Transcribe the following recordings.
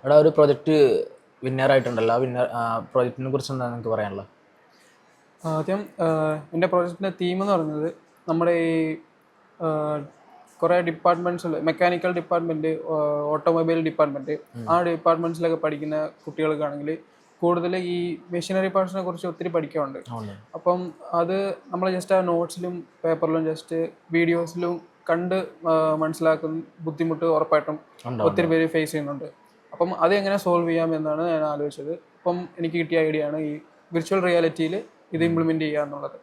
എടാ ഒരു പ്രൊജക്റ്റ് വിന്നറായിട്ടുണ്ടല്ലോ, ആ പ്രൊജക്റ്റിനെ കുറിച്ച് എന്താണ് നിങ്ങൾക്ക് പറയാനുള്ളത്? ആദ്യം എൻ്റെ പ്രോജക്റ്റിൻ്റെ തീം എന്ന് പറയുന്നത് നമ്മുടെ ഈ കുറേ ഡിപ്പാർട്ട്മെൻറ്റ്സിൽ മെക്കാനിക്കൽ ഡിപ്പാർട്ട്മെൻറ്റ്, ഓട്ടോമൊബൈൽ ഡിപ്പാർട്ട്മെൻറ്റ്, ആ ഡിപ്പാർട്ട്മെൻറ്റ്സിലൊക്കെ പഠിക്കുന്ന കുട്ടികൾക്കാണെങ്കിൽ കൂടുതൽ ഈ മെഷീനറി പാർട്സിനെ കുറിച്ച് ഒത്തിരി പഠിക്കാറുണ്ട്. അപ്പം അത് നമ്മൾ ജസ്റ്റ് ആ നോട്ട്സിലും പേപ്പറിലും ജസ്റ്റ് വീഡിയോസിലും കണ്ട് മനസ്സിലാക്കുന്ന ബുദ്ധിമുട്ട് ഉറപ്പായിട്ടും ഒത്തിരി പേര് ഫേസ് ചെയ്യുന്നുണ്ട്. അപ്പം അത് എങ്ങനെ സോൾവ് ചെയ്യാം എന്നാണ് ഞാൻ ആലോചിച്ചത്. അപ്പം എനിക്ക് കിട്ടിയ ഐഡിയ ആണ് ഈ വിർച്വൽ റിയാലിറ്റിയിൽ ഇത് ഇംപ്ലിമെൻ്റ് ചെയ്യുക എന്നുള്ളത്.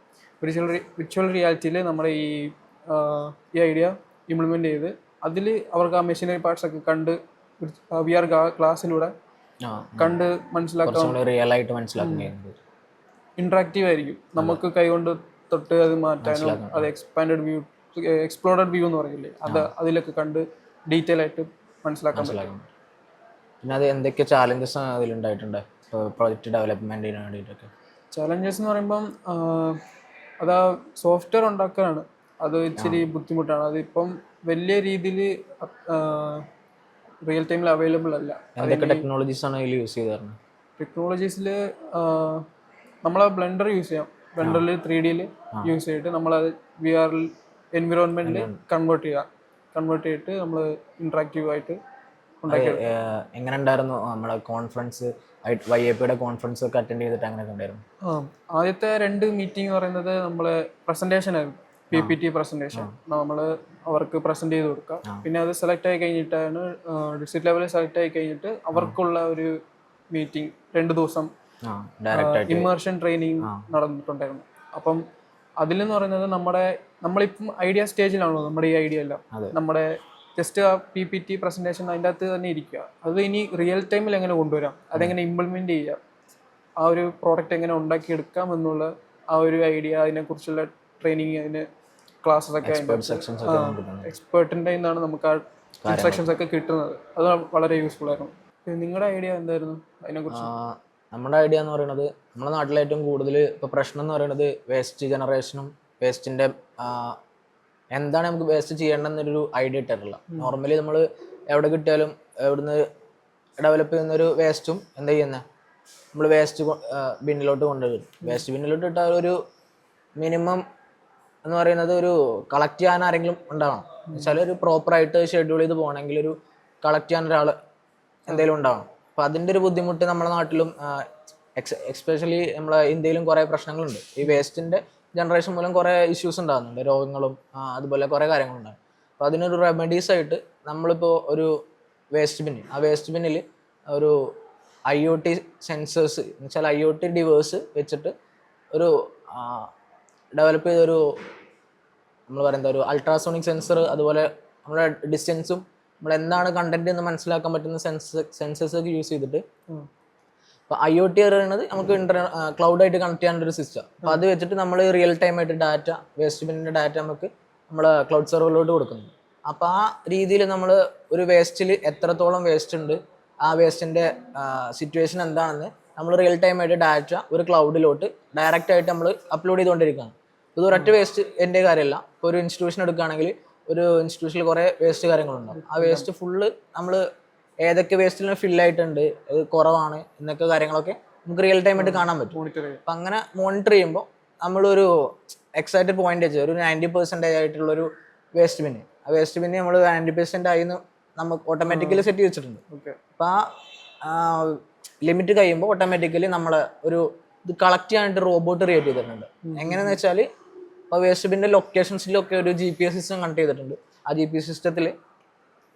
വിർച്വൽ റിയാലിറ്റിയിൽ നമ്മുടെ ഈ ഐഡിയ ഇംപ്ലിമെൻ്റ് ചെയ്ത് അതിൽ അവർക്ക് ആ മെഷീനറി പാർട്സ് ഒക്കെ കണ്ട് VR ക്ലാസ്സിലൂടെ കണ്ട് മനസ്സിലാക്കാൻ റിയൽ ആയിട്ട് മനസ്സിലാക്കുന്നത് ഇൻട്രാക്റ്റീവ് ആയിരിക്കും. നമുക്ക് കൈകൊണ്ട് തൊട്ട് അത് മാറ്റാനും അത് എക്സ്പ്ലോർഡ് വ്യൂ എന്ന് പറയില്ലേ, അതിലൊക്കെ കണ്ട് ഡീറ്റെയിൽ ആയിട്ട് മനസ്സിലാക്കാൻ പറ്റും. പിന്നെ അത് എന്തൊക്കെ ചാലഞ്ചസ് അതിലുണ്ടായിട്ടുണ്ട് പ്രോജക്റ്റ് ഡെവലപ്മെൻറ്റിന് വേണ്ടിയിട്ടൊക്കെ? ചാലഞ്ചസ് എന്ന് പറയുമ്പം അതാ സോഫ്റ്റ്വെയർ ഉണ്ടാക്കാനാണ്. അത് ഇച്ചിരി ബുദ്ധിമുട്ടാണ്. അതിപ്പം വലിയ രീതിയിൽ റിയൽ ടൈമിൽ അവൈലബിൾ അല്ല. എന്തൊക്കെ ടെക്നോളജീസ് ആണ് അതിൽ യൂസ് ചെയ്തിരുന്നത്? ടെക്നോളജീസിൽ നമ്മൾ ബ്ലെൻഡർ യൂസ് ചെയ്യാം. ബ്ലെൻഡറിൽ 3D യൂസ് ചെയ്തിട്ട് നമ്മളത് VR എൻവിറോൺമെൻറ്റിൽ കൺവേർട്ട് ചെയ്തിട്ട് നമ്മൾ ഇൻട്രാക്റ്റീവ് ആയിട്ട് ഉണ്ടാക്കിയെടുക്കും. എങ്ങനെ ഉണ്ടായിരുന്നു നമ്മുടെ കോൺഫറൻസ്, YAPയുടെ കോൺഫറൻസ് ഒക്കെ അറ്റൻഡ് ചെയ്തിട്ട് അങ്ങനെയൊക്കെ ഉണ്ടായിരുന്നു? ആദ്യത്തെ 2 മീറ്റിംഗ് എന്ന് പറയുന്നത് നമ്മളെ പ്രസൻറ്റേഷൻ ആയിരുന്നു. PPT പ്രസൻറ്റേഷൻ നമ്മൾ അവർക്ക് പ്രസൻറ്റ് ചെയ്ത് കൊടുക്കുക. പിന്നെ അത് സെലക്ട് ആയി കഴിഞ്ഞിട്ടാണ് ഡിസ്ട്രിക്ട് ലെവലിൽ സെലക്ട് ആയി കഴിഞ്ഞിട്ട് അവർക്കുള്ള ഒരു മീറ്റിംഗ് 2 ദിവസം ഇമ്മേർഷൻ ട്രെയിനിങ് നടന്നിട്ടുണ്ടായിരുന്നു. അപ്പം അതിലെന്ന് പറയുന്നത് നമ്മളിപ്പം ഐഡിയ സ്റ്റേജിലാണല്ലോ നമ്മുടെ ഈ ഐഡിയ എല്ലാം. നമ്മുടെ ജസ്റ്റ് ആ PPT പ്രസൻറ്റേഷൻ അതിൻ്റെ അകത്ത് തന്നെ ഇരിക്കുക. അത് ഇനി റിയൽ ടൈമിൽ എങ്ങനെ കൊണ്ടുവരാം, അതെങ്ങനെ ഇംപ്ലിമെൻ്റ് ചെയ്യാം, ആ ഒരു പ്രോഡക്റ്റ് എങ്ങനെ ഉണ്ടാക്കിയെടുക്കാം എന്നുള്ള ആ ഒരു ഐഡിയ, അതിനെക്കുറിച്ചുള്ള ട്രെയിനിങ്, അതിന് ക്ലാസ്സസ് ഒക്കെ എക്സ്പേർട്ടിൻ്റെ നിന്നാണ് നമുക്ക് ആ ഇൻസ്ട്രക്ഷൻസ് ഒക്കെ കിട്ടുന്നത്. അത് വളരെ യൂസ്ഫുൾ ആയിരുന്നു. നിങ്ങളുടെ ഐഡിയ എന്തായിരുന്നു അതിനെക്കുറിച്ച്? നമ്മുടെ ഐഡിയ എന്ന് പറയുന്നത്, നമ്മുടെ നാട്ടിൽ ഏറ്റവും കൂടുതൽ ഇപ്പോൾ പ്രശ്നം എന്ന് പറയുന്നത് വേസ്റ്റ് ജനറേഷനും വേസ്റ്റിൻ്റെ എന്താണ് നമുക്ക് വേസ്റ്റ് ചെയ്യേണ്ടെന്നൊരു ഐഡിയ ഇട്ടിട്ടില്ല. നോർമലി നമ്മൾ എവിടെ കിട്ടിയാലും എവിടുന്ന് ഡെവലപ്പ് ചെയ്യുന്നൊരു വേസ്റ്റും എന്താ ചെയ്യുന്നത്, നമ്മൾ വേസ്റ്റ് ബിന്നിലോട്ട് കൊണ്ടുവരും. വേസ്റ്റ് ബിന്നിലോട്ട് ഇട്ടാൽ ഒരു മിനിമം എന്ന് പറയുന്നത് ഒരു കളക്ട് ചെയ്യാൻ ആരെങ്കിലും ഉണ്ടാവണം. വെച്ചാൽ ഒരു പ്രോപ്പറായിട്ട് ഷെഡ്യൂൾ ചെയ്ത് പോകണമെങ്കിൽ ഒരു കളക്ട് ചെയ്യാൻ ഒരാൾ എന്തെങ്കിലും ഉണ്ടാവണം. അപ്പോൾ അതിൻ്റെ ഒരു ബുദ്ധിമുട്ട് നമ്മുടെ നാട്ടിലും എക്സ്പെഷ്യലി നമ്മളെ ഇന്ത്യയിലും കുറേ പ്രശ്നങ്ങളുണ്ട്. ഈ വേസ്റ്റിൻ്റെ ജനറേഷൻ മൂലം കുറേ ഇഷ്യൂസ് ഉണ്ടാകുന്നുണ്ട്, രോഗങ്ങളും അതുപോലെ കുറേ കാര്യങ്ങളുണ്ടാകും. അപ്പോൾ അതിനൊരു റെമഡീസ് ആയിട്ട് നമ്മളിപ്പോൾ ഒരു വേസ്റ്റ് ബിന്നിൽ, ആ വേസ്റ്റ് ബിന്നിൽ ഒരു IoT സെൻസേഴ്സ് എന്ന് വെച്ചാൽ IoT ഡിവൈസ് വെച്ചിട്ട് ഒരു ഡെവലപ്പ് ചെയ്തൊരു നമ്മൾ പറയുന്ന ഒരു അൾട്രാസോണിക് സെൻസർ, അതുപോലെ നമ്മുടെ ഡിസ്റ്റൻസും നമ്മൾ എന്താണ് കണ്ടന്റ് എന്ന് മനസ്സിലാക്കാൻ പറ്റുന്ന സെൻസേഴ്സ് ഒക്കെ യൂസ് ചെയ്തിട്ട്, അപ്പോൾ IoT പറയുന്നത് നമുക്ക് ക്ലൗഡായിട്ട് കണക്ട് ചെയ്യാനൊരു സിസ്റ്റം. അപ്പോൾ അത് വെച്ചിട്ട് നമ്മൾ റിയൽ ടൈം ആയിട്ട് ഡാറ്റ, വേസ്റ്റ് ബിന്നിൻ്റെ ഡാറ്റ നമുക്ക് നമ്മൾ ക്ലൗഡ് സെർവറിലോട്ട് കൊടുക്കുന്നു. അപ്പോൾ ആ രീതിയിൽ നമ്മൾ ഒരു വേസ്റ്റിൽ എത്രത്തോളം വേസ്റ്റ് ഉണ്ട്, ആ വേസ്റ്റിൻ്റെ സിറ്റുവേഷൻ എന്താണെന്ന് നമ്മൾ റിയൽ ടൈം ആയിട്ട് ഡാറ്റ ഒരു ക്ലൗഡിലോട്ട് ഡയറക്റ്റ് ആയിട്ട് നമ്മൾ അപ്ലോഡ് ചെയ്തുകൊണ്ടിരിക്കുകയാണ്. ഇത് ഒരൊറ്റ വേസ്റ്റ് എൻ്റെ കാര്യമല്ല. ഇപ്പോൾ ഒരു ഇൻസ്റ്റിറ്റ്യൂഷൻ എടുക്കുകയാണെങ്കിൽ ഒരു ഇൻസ്റ്റിറ്റ്യൂഷനിൽ കുറേ വേസ്റ്റ് കാര്യങ്ങളുണ്ടാകും. ആ വേസ്റ്റ് ഫുള്ള് നമ്മൾ ഏതൊക്കെ വേസ്റ്റിൽ ഫില്ലായിട്ടുണ്ട്, അത് കുറവാണ് എന്നൊക്കെ കാര്യങ്ങളൊക്കെ നമുക്ക് റിയൽ ടൈം ആയിട്ട് കാണാൻ പറ്റും. അപ്പം അങ്ങനെ മോണിറ്റർ ചെയ്യുമ്പോൾ നമ്മളൊരു എക്സാക്റ്റ് പോയിൻറ്റേജ്, ഒരു 90% ആയിട്ടുള്ളൊരു വേസ്റ്റ് ബിന്ന്, ആ വേസ്റ്റ് ബിന്ന് നമ്മൾ 90% ആയിന്ന് നമുക്ക് ഓട്ടോമാറ്റിക്കലി സെറ്റ് വെച്ചിട്ടുണ്ട്. അപ്പം ആ ലിമിറ്റ് കഴിയുമ്പോൾ ഓട്ടോമാറ്റിക്കലി നമ്മൾ ഒരു ഇത് കളക്ട് ചെയ്യാനായിട്ട് റോബോട്ട് ക്രിയേറ്റ് ചെയ്തിട്ടുണ്ട്. എങ്ങനെയാണെന്ന് വെച്ചാൽ ഇപ്പോൾ വേസ്റ്റ് ബിന്നിൻ്റെ ലൊക്കേഷൻസിലൊക്കെ ഒരു GPS സിസ്റ്റം കണക്ട് ചെയ്തിട്ടുണ്ട്. ആ GPS സിസ്റ്റത്തിൽ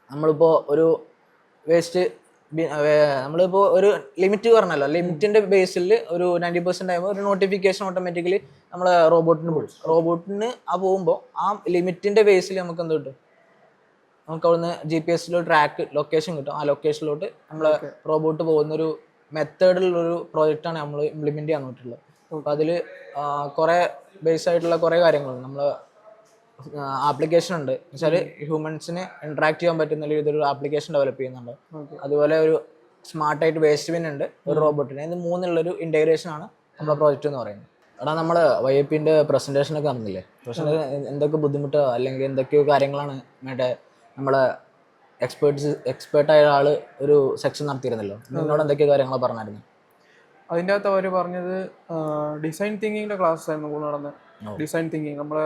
നമ്മളിപ്പോൾ ഒരു വേസ്റ്റ് നമ്മളിപ്പോൾ ഒരു ലിമിറ്റ് പറഞ്ഞല്ലോ, ലിമിറ്റിൻ്റെ ബേസിൽ ഒരു 90% ആകുമ്പോൾ ഒരു നോട്ടിഫിക്കേഷൻ ഓട്ടോമാറ്റിക്കലി നമ്മളെ റോബോട്ടിന് പോകും. റോബോട്ടിന് പോകുമ്പോൾ ആ ലിമിറ്റിൻ്റെ ബേസിൽ നമുക്ക് എന്ത് കിട്ടും, നമുക്ക് അവിടുന്ന് GPS ട്രാക്ക് ലൊക്കേഷൻ കിട്ടും. ആ ലൊക്കേഷനിലോട്ട് നമ്മളെ റോബോട്ട് പോകുന്നൊരു മെത്തേഡിലുള്ളൊരു പ്രോജക്റ്റാണ് നമ്മൾ ഇംപ്ലിമെൻ്റ് ചെയ്യാൻ നോക്കിയിട്ടുള്ളത്. അപ്പോൾ അതിൽ കുറേ ബേസ് ആയിട്ടുള്ള കുറേ കാര്യങ്ങളുണ്ട്. നമ്മൾ ആപ്ലിക്കേഷൻ ഉണ്ട് വെച്ചാൽ ഹ്യൂമൻസിന് ഇൻട്രാക്ട് ചെയ്യാൻ പറ്റുന്ന രീതിയിലൊരു ആപ്ലിക്കേഷൻ ഡെവലപ്പ് ചെയ്യുന്നുണ്ട്. അതുപോലെ ഒരു സ്മാർട്ടായിട്ട് വേസ്റ്റ് ബിൻ ഉണ്ട്, ഒരു റോബോട്ടിന്. ഇത് മൂന്നുള്ളൊരു ഇൻറ്റഗ്രേഷനാണ് നമ്മുടെ പ്രോജക്റ്റ് എന്ന് പറയുന്നത്. എടാ, നമ്മൾ YAPൻ്റെ പ്രസൻറ്റേഷനൊക്കെ വന്നില്ലേ? പ്രസൻറ്റേഷൻ എന്തൊക്കെ ബുദ്ധിമുട്ടോ അല്ലെങ്കിൽ എന്തൊക്കെയോ കാര്യങ്ങളാണ് മറ്റേ നമ്മളെ എക്സ്പേർട്ടായ ആള് ഒരു സെക്ഷൻ നടത്തിയിരുന്നല്ലോ. നിന്നോട് എന്തൊക്കെ കാര്യങ്ങൾ പറഞ്ഞായിരുന്നു? അതിൻ്റെ അകത്ത് അവർ പറഞ്ഞത് ഡിസൈൻ തിങ്കിങ്ങിൻ്റെ ക്ലാസ് ആയിരുന്നു കൂടുതൽ നടന്നത്. ഡിസൈൻ തിങ്കിങ് നമ്മൾ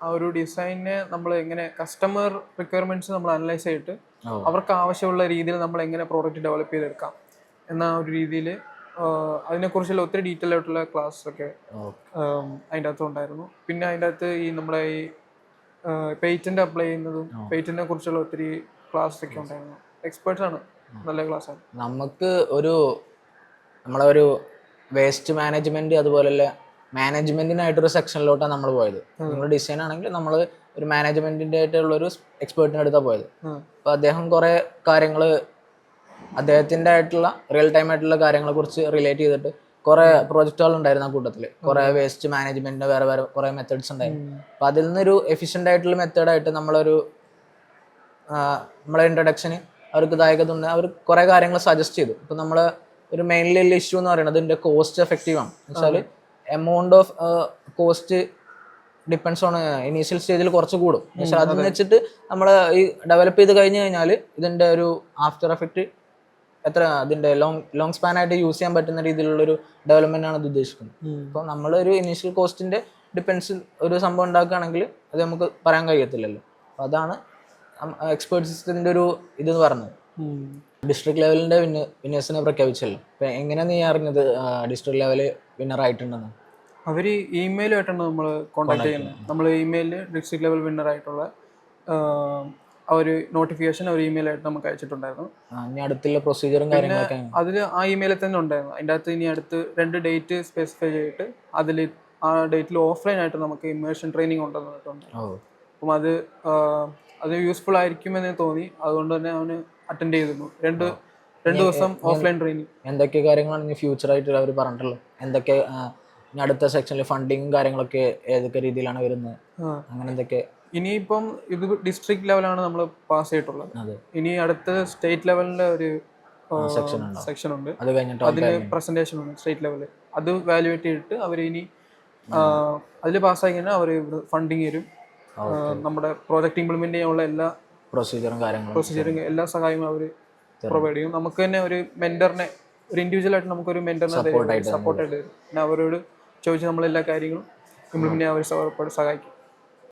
ആ ഒരു ഡിസൈനെ നമ്മൾ എങ്ങനെ കസ്റ്റമർ റിക്വയർമെൻറ്റ്സ് നമ്മൾ അനലൈസ് ചെയ്തിട്ട് അവർക്ക് ആവശ്യമുള്ള രീതിയിൽ നമ്മൾ എങ്ങനെ പ്രോഡക്റ്റ് ഡെവലപ്പ് ചെയ്തെടുക്കാം എന്ന ഒരു രീതിയിൽ അതിനെക്കുറിച്ചുള്ള ഒത്തിരി ഡീറ്റെയിൽ ആയിട്ടുള്ള ക്ലാസ് ഒക്കെ അതിൻ്റെ അകത്ത് ഉണ്ടായിരുന്നു. പിന്നെ അതിൻ്റെ അകത്ത് ഈ നമ്മുടെ ഈ പേറ്റന്റ് അപ്ലൈ ചെയ്യുന്നതും പേറ്റന്റിനെ കുറിച്ചുള്ള ഒത്തിരി ക്ലാസ് ഒക്കെ ഉണ്ടായിരുന്നു. എക്സ്പേർട്സ് ആണ്, നല്ല ക്ലാസ് ആണ്. നമുക്ക് നമ്മളെ ഒരു വേസ്റ്റ് മാനേജ്മെന്റ് അതുപോലെ മാനേജ്മെന്റിനായിട്ടൊരു സെക്ഷനിലോട്ടാണ് നമ്മൾ പോയത്. നമ്മൾ ഡിസൈൻ ആണെങ്കിൽ നമ്മൾ ഒരു മാനേജ്മെന്റിന്റെ ആയിട്ടുള്ള ഒരു എക്സ്പേർട്ടിന്റെ അടുത്താണ് പോയത്. അപ്പൊ അദ്ദേഹം കുറെ കാര്യങ്ങൾ അദ്ദേഹത്തിന്റെ ആയിട്ടുള്ള റിയൽ ടൈം ആയിട്ടുള്ള കാര്യങ്ങളെ കുറിച്ച് റിലേറ്റ് ചെയ്തിട്ട് കുറെ പ്രോജക്റ്റുകൾ ഉണ്ടായിരുന്നു ആ കൂട്ടത്തിൽ. കുറെ വേസ്റ്റ് മാനേജ്മെന്റിന്റെ വേറെ വേറെ കുറെ മെത്തേഡ്സ് ഉണ്ടായിരുന്നു. അപ്പൊ അതിൽ നിന്നൊരു എഫിഷ്യന്റ് ആയിട്ടുള്ള മെത്തേഡായിട്ട് നമ്മളെ ഇൻട്രഡക്ഷന് അവർക്ക് ഇതായത് അവർ കുറെ കാര്യങ്ങൾ സജസ്റ്റ് ചെയ്തു. ഇപ്പൊ നമ്മള് ഒരു മെയിൻലി ഇഷ്യൂ എന്ന് പറയുന്നത് ഇതിന്റെ കോസ്റ്റ് എഫക്റ്റീവ് ആണ്. വെച്ചാൽ amount of cost depends on initial സ്റ്റേജിൽ കുറച്ച് കൂടും. പക്ഷെ അതെന്ന് വെച്ചിട്ട് നമ്മൾ ഈ ഡെവലപ്പ് ചെയ്ത് കഴിഞ്ഞ് കഴിഞ്ഞാൽ ഇതിന്റെ ഒരു ആഫ്റ്റർ എഫക്റ്റ് അതിന്റെ ലോങ് സ്പാൻ ആയിട്ട് യൂസ് ചെയ്യാൻ പറ്റുന്ന രീതിയിലുള്ളൊരു ഡെവലപ്മെന്റ് ആണ് ഇത് ഉദ്ദേശിക്കുന്നത്. അപ്പോൾ നമ്മളൊരു ഇനീഷ്യൽ കോസ്റ്റിന്റെ ഡിപ്പെൻസ് ഒരു സംഭവം ഉണ്ടാക്കുകയാണെങ്കിൽ അത് നമുക്ക് പറയാൻ കഴിയത്തില്ലല്ലോ. അപ്പോൾ അതാണ് എക്സ്പേർട്സിന്റെ ഒരു ഇതെന്ന് പറഞ്ഞത്. ഡിസ്ട്രിക്ട് ലെവലിന്റെ വിന്നേഴ്സിനെ പ്രഖ്യാപിച്ചല്ലോ. അപ്പൊ എങ്ങനെയാ നീ അറിഞ്ഞത് ഡിസ്ട്രിക്ട് ലെവല് വിന്നർ ആയിട്ടുണ്ടെന്ന്? അവർ ഇമെയിലുമായിട്ടാണ് നമ്മൾ കോൺടാക്ട് ചെയ്യുന്നത്. നമ്മൾ ഇമെയിലിൽ ഡിസ്ട്രിക്ട് ലെവൽ വിന്നർ ആയിട്ടുള്ള ഒരു നോട്ടിഫിക്കേഷൻ ഒരു ഇമെയിലായിട്ട് നമുക്ക് അയച്ചിട്ടുണ്ടായിരുന്നു. അടുത്തുള്ള പ്രൊസീജിയറും കാര്യങ്ങളൊക്കെ അതിൽ ആ ഇമെയിലിൽ തന്നെ ഉണ്ടായിരുന്നു. അതിൻ്റെ അകത്ത് ഇനി അടുത്ത് 2 ഡേറ്റ് സ്പെസിഫൈ ചെയ്തിട്ട് അതിൽ ആ ഡേറ്റിൽ ഓഫ്ലൈൻ ആയിട്ട് നമുക്ക് ഇമേഴ്ഷൻ ട്രെയിനിങ് ഉണ്ടെന്ന് പറഞ്ഞിട്ടുണ്ട്. അപ്പം അത് യൂസ്ഫുൾ ആയിരിക്കുമെന്ന് തോന്നി. അതുകൊണ്ട് തന്നെ അവന് അറ്റൻഡ് ചെയ്തിരുന്നു. രണ്ട് ദിവസം ഓഫ്ലൈൻ ട്രെയിനിങ്. എന്തൊക്കെ കാര്യങ്ങളാണ് ഇനി ഫ്യൂച്ചർ ആയിട്ട് അവർ പറഞ്ഞിട്ടുള്ളത്? എന്തൊക്കെ അടുത്ത സെക്ഷനിൽ ഫണ്ടിങ്ങും കാര്യങ്ങളൊക്കെ ഏതൊക്കെ രീതിയിലാണ് വരുന്നത്? അങ്ങനെ എന്തൊക്കെ? ഇനിയിപ്പം ഇത് ഡിസ്ട്രിക്ട് ലെവലാണ് നമ്മൾ പാസ് ചെയ്തിട്ടുള്ളത്. ഇനി അടുത്ത സ്റ്റേറ്റ് ലെവലിന്റെ ഒരു സെക്ഷൻ ഉണ്ട്. അതിൽ പ്രസന്റേഷൻ ഉണ്ട് സ്റ്റേറ്റ് ലെവലിൽ. അത് വാല്യുവേറ്റ് ചെയ്തിട്ട് അവർ ഇനി അതിൽ പാസ്സായി കഴിഞ്ഞാൽ അവർ ഫണ്ടിങ് തരും. നമ്മുടെ പ്രോജക്റ്റ് ഇംപ്ലിമെന്റ് ചെയ്യാനുള്ള എല്ലാ പ്രൊസീജിയറും എല്ലാ സഹായവും അവർ പ്രൊവൈഡ് ചെയ്യും. നമുക്ക് തന്നെ ഒരു മെന്ററിനെ, ഒരു ഇൻഡിവിജ്വൽ ആയിട്ട് നമുക്കൊരു മെന്ററിനെ സപ്പോർട്ടായിട്ട് തരും. പിന്നെ അവരോട് ചോദിച്ച് നമ്മളെല്ലാ കാര്യങ്ങളും ഇംപ്ലിമെന്റ് ചെയ്യാൻ അവർ സഹായിക്കും.